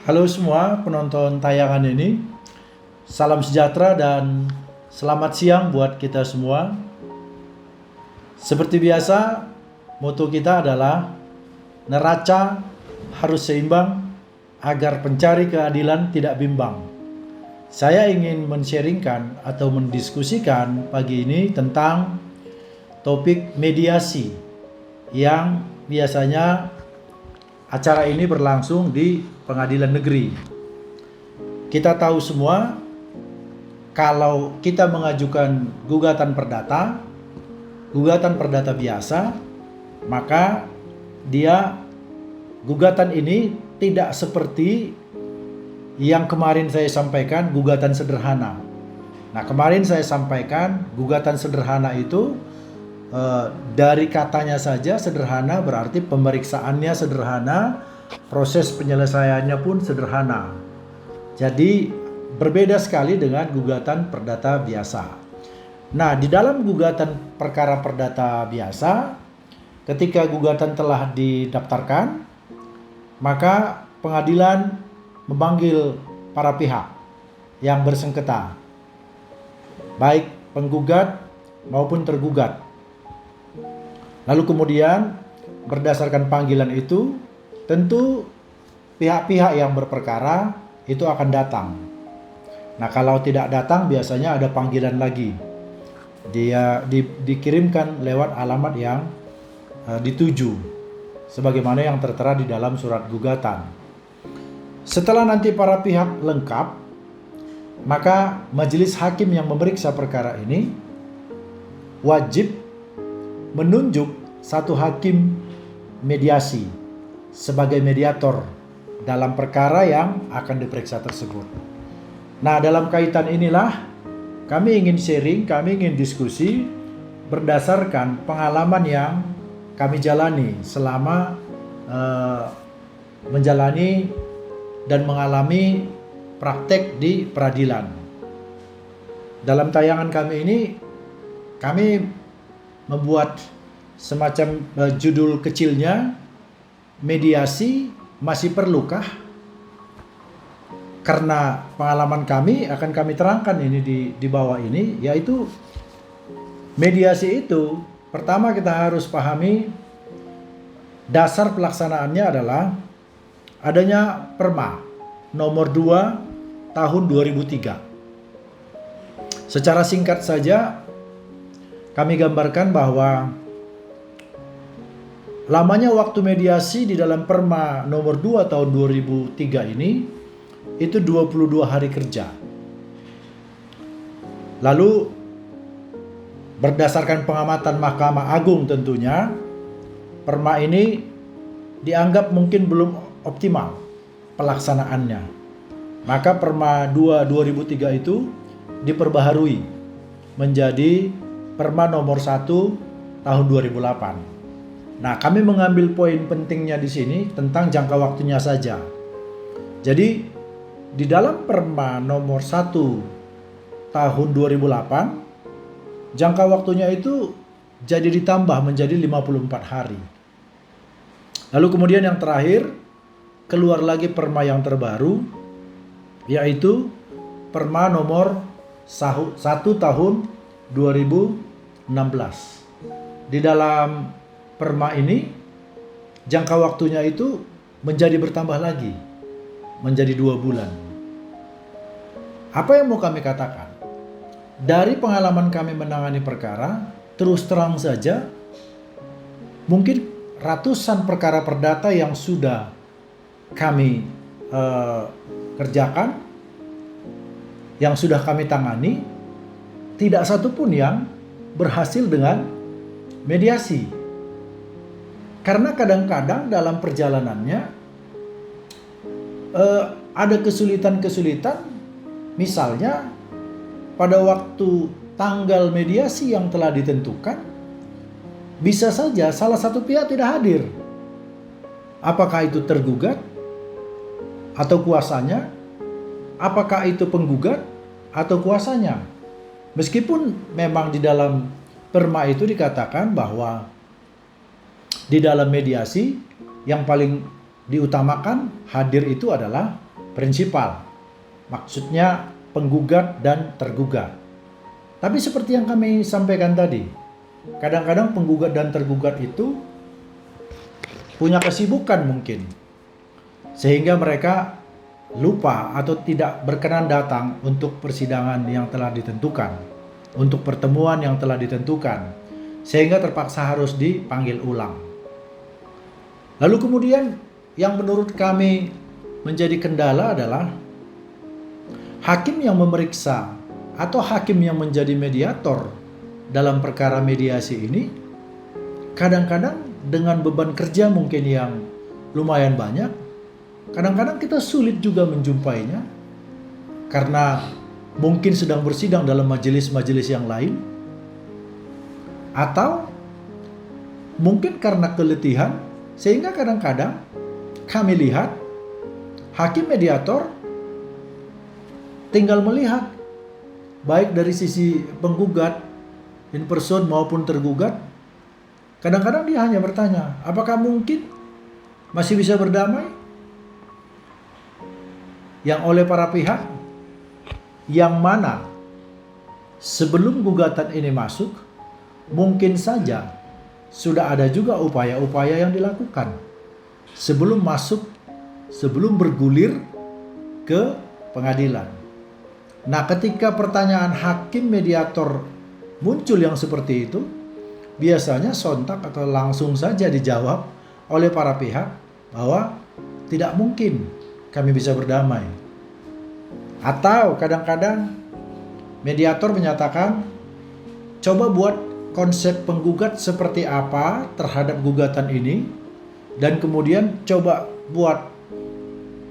Halo semua penonton tayangan ini. Salam sejahtera dan selamat siang buat kita semua. Seperti biasa, moto kita adalah neraca harus seimbang agar pencari keadilan tidak bimbang. Saya ingin men-sharingkan atau mendiskusikan pagi ini tentang topik mediasi yang biasanya acara ini berlangsung di pengadilan negeri. Kita tahu semua kalau kita mengajukan gugatan perdata biasa, maka gugatan ini tidak seperti yang kemarin saya sampaikan, gugatan sederhana. Nah, kemarin saya sampaikan gugatan sederhana itu dari katanya saja sederhana, berarti pemeriksaannya sederhana, proses penyelesaiannya pun sederhana. Jadi berbeda sekali dengan gugatan perdata biasa. Nah, di dalam gugatan perkara perdata biasa, ketika gugatan telah didaftarkan, maka pengadilan memanggil para pihak yang bersengketa, baik penggugat maupun tergugat. Lalu kemudian berdasarkan panggilan itu, tentu pihak-pihak yang berperkara itu akan datang. Nah, kalau tidak datang biasanya ada panggilan lagi. Dia dikirimkan lewat alamat yang dituju, sebagaimana yang tertera di dalam surat gugatan. Setelah nanti para pihak lengkap, maka majelis hakim yang memeriksa perkara ini wajib menunjuk satu hakim mediasi sebagai mediator dalam perkara yang akan diperiksa tersebut. Nah, dalam kaitan inilah kami ingin sharing, kami ingin diskusi berdasarkan pengalaman yang kami jalani selama menjalani dan mengalami praktek di peradilan. Dalam tayangan kami ini, kami membuat semacam judul kecilnya, mediasi masih perlukah? Karena pengalaman kami akan kami terangkan ini di bawah ini, yaitu mediasi itu pertama kita harus pahami dasar pelaksanaannya adalah adanya Perma nomor 2 tahun 2003. Secara singkat saja kami gambarkan bahwa lamanya waktu mediasi di dalam Perma nomor 2 tahun 2003 ini itu 22 hari kerja. Lalu berdasarkan pengamatan Mahkamah Agung tentunya, Perma ini dianggap mungkin belum optimal pelaksanaannya. Maka Perma 2 2003 itu diperbaharui menjadi Perma nomor 1 tahun 2008. Nah, kami mengambil poin pentingnya di sini tentang jangka waktunya saja. Jadi, di dalam Perma nomor 1 tahun 2008, jangka waktunya itu jadi ditambah menjadi 54 hari. Lalu kemudian yang terakhir, keluar lagi Perma yang terbaru, yaitu Perma nomor 1 tahun 2016. Di dalam Perma ini jangka waktunya itu menjadi bertambah lagi menjadi 2 bulan. Apa yang mau kami katakan? Dari pengalaman kami menangani perkara, terus terang saja mungkin ratusan perkara perdata yang sudah kami kerjakan, yang sudah kami tangani, tidak satu pun yang berhasil dengan mediasi. Karena kadang-kadang dalam perjalanannya ada kesulitan-kesulitan, misalnya pada waktu tanggal mediasi yang telah ditentukan, bisa saja salah satu pihak tidak hadir. Apakah itu tergugat atau kuasanya? Apakah itu penggugat atau kuasanya? Meskipun memang di dalam Perma itu dikatakan bahwa di dalam mediasi yang paling diutamakan hadir itu adalah prinsipal. Maksudnya penggugat dan tergugat. Tapi seperti yang kami sampaikan tadi, kadang-kadang penggugat dan tergugat itu punya kesibukan mungkin, sehingga mereka lupa atau tidak berkenan datang untuk persidangan yang telah ditentukan, untuk pertemuan yang telah ditentukan, sehingga terpaksa harus dipanggil ulang. Lalu kemudian yang menurut kami menjadi kendala adalah hakim yang memeriksa atau hakim yang menjadi mediator dalam perkara mediasi ini kadang-kadang dengan beban kerja mungkin yang lumayan banyak, kadang-kadang kita sulit juga menjumpainya karena mungkin sedang bersidang dalam majelis-majelis yang lain, atau mungkin karena keletihan, sehingga kadang-kadang kami lihat hakim mediator tinggal melihat baik dari sisi penggugat in person maupun tergugat. Kadang-kadang dia hanya bertanya, apakah mungkin masih bisa berdamai? Yang oleh para pihak yang mana sebelum gugatan ini masuk, mungkin saja sudah ada juga upaya-upaya yang dilakukan sebelum masuk, sebelum bergulir ke pengadilan. Nah, ketika pertanyaan hakim mediator muncul yang seperti itu, biasanya sontak atau langsung saja dijawab oleh para pihak bahwa tidak mungkin kami bisa berdamai. Atau kadang-kadang mediator menyatakan, coba buat konsep penggugat seperti apa terhadap gugatan ini, dan kemudian coba buat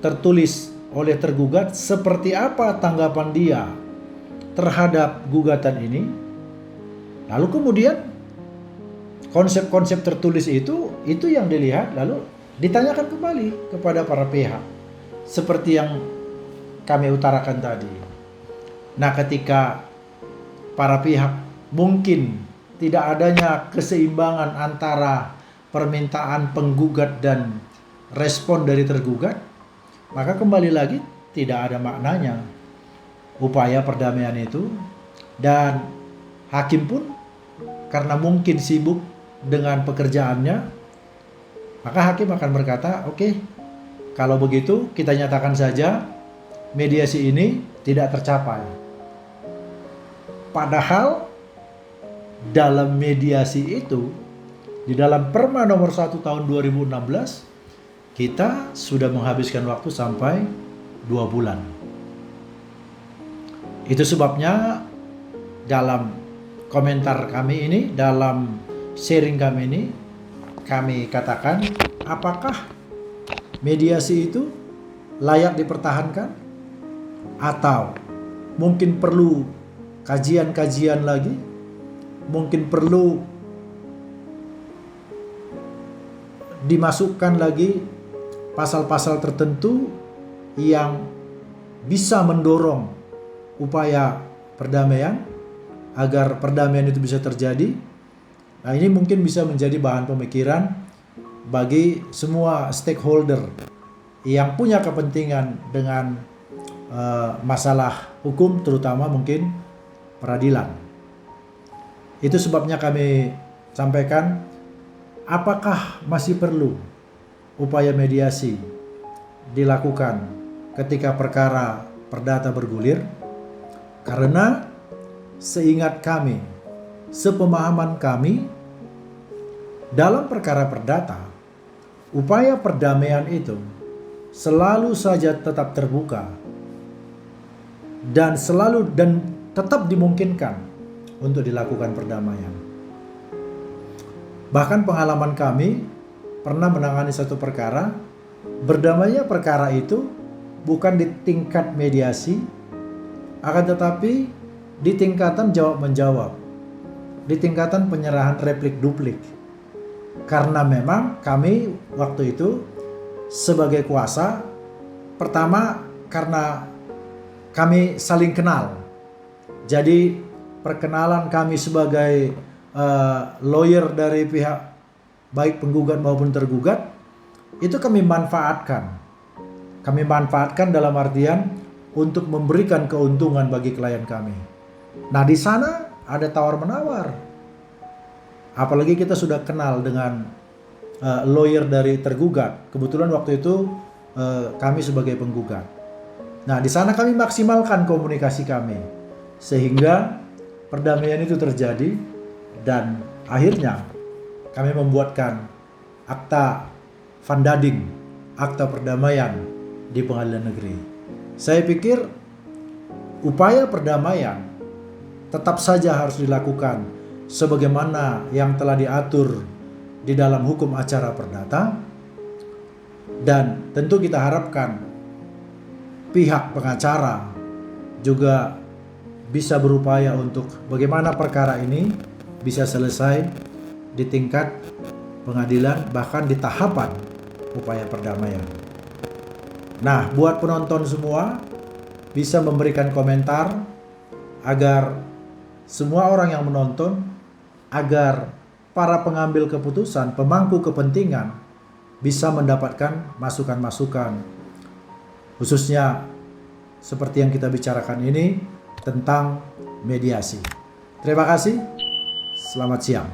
tertulis oleh tergugat seperti apa tanggapan dia terhadap gugatan ini. Lalu kemudian konsep-konsep tertulis itu yang dilihat lalu ditanyakan kembali kepada para pihak seperti yang kami utarakan tadi. Nah, ketika para pihak mungkin tidak adanya keseimbangan antara permintaan penggugat dan respon dari tergugat, maka kembali lagi tidak ada maknanya upaya perdamaian itu, dan hakim pun karena mungkin sibuk dengan pekerjaannya, maka hakim akan berkata, oke, kalau begitu kita nyatakan saja mediasi ini tidak tercapai. Padahal dalam mediasi itu, di dalam Perma nomor 1 tahun 2016, kita sudah menghabiskan waktu sampai 2 bulan. Itu sebabnya dalam komentar kami ini, dalam sharing kami ini, kami katakan, apakah mediasi itu layak dipertahankan? Atau mungkin perlu kajian-kajian lagi? Mungkin perlu dimasukkan lagi pasal-pasal tertentu yang bisa mendorong upaya perdamaian agar perdamaian itu bisa terjadi. Nah, ini mungkin bisa menjadi bahan pemikiran bagi semua stakeholder yang punya kepentingan dengan masalah hukum, terutama mungkin peradilan. Itu sebabnya kami sampaikan, apakah masih perlu upaya mediasi dilakukan ketika perkara perdata bergulir? Karena seingat kami, sepemahaman kami, dalam perkara perdata, upaya perdamaian itu selalu saja tetap terbuka dan tetap dimungkinkan untuk dilakukan perdamaian. Bahkan pengalaman kami pernah menangani satu perkara, berdamainya perkara itu bukan di tingkat mediasi, akan tetapi di tingkatan jawab-menjawab, di tingkatan penyerahan replik duplik. Karena memang kami waktu itu sebagai kuasa, pertama karena kami saling kenal. Jadi perkenalan kami sebagai lawyer dari pihak baik penggugat maupun tergugat, itu kami manfaatkan. Kami manfaatkan dalam artian untuk memberikan keuntungan bagi klien kami. Nah, di sana ada tawar-menawar. Apalagi kita sudah kenal dengan lawyer dari tergugat. Kebetulan waktu itu kami sebagai penggugat. Nah, di sana kami maksimalkan komunikasi kami sehingga perdamaian itu terjadi dan akhirnya kami membuatkan akta vandading, akta perdamaian di pengadilan negeri. Saya pikir upaya perdamaian tetap saja harus dilakukan sebagaimana yang telah diatur di dalam hukum acara perdata, dan tentu kita harapkan pihak pengacara juga bisa berupaya untuk bagaimana perkara ini bisa selesai di tingkat pengadilan, bahkan di tahapan upaya perdamaian. Nah, buat penonton semua bisa memberikan komentar agar semua orang yang menonton, agar para pengambil keputusan, pemangku kepentingan bisa mendapatkan masukan-masukan, khususnya seperti yang kita bicarakan ini tentang mediasi. Terima kasih, selamat siang.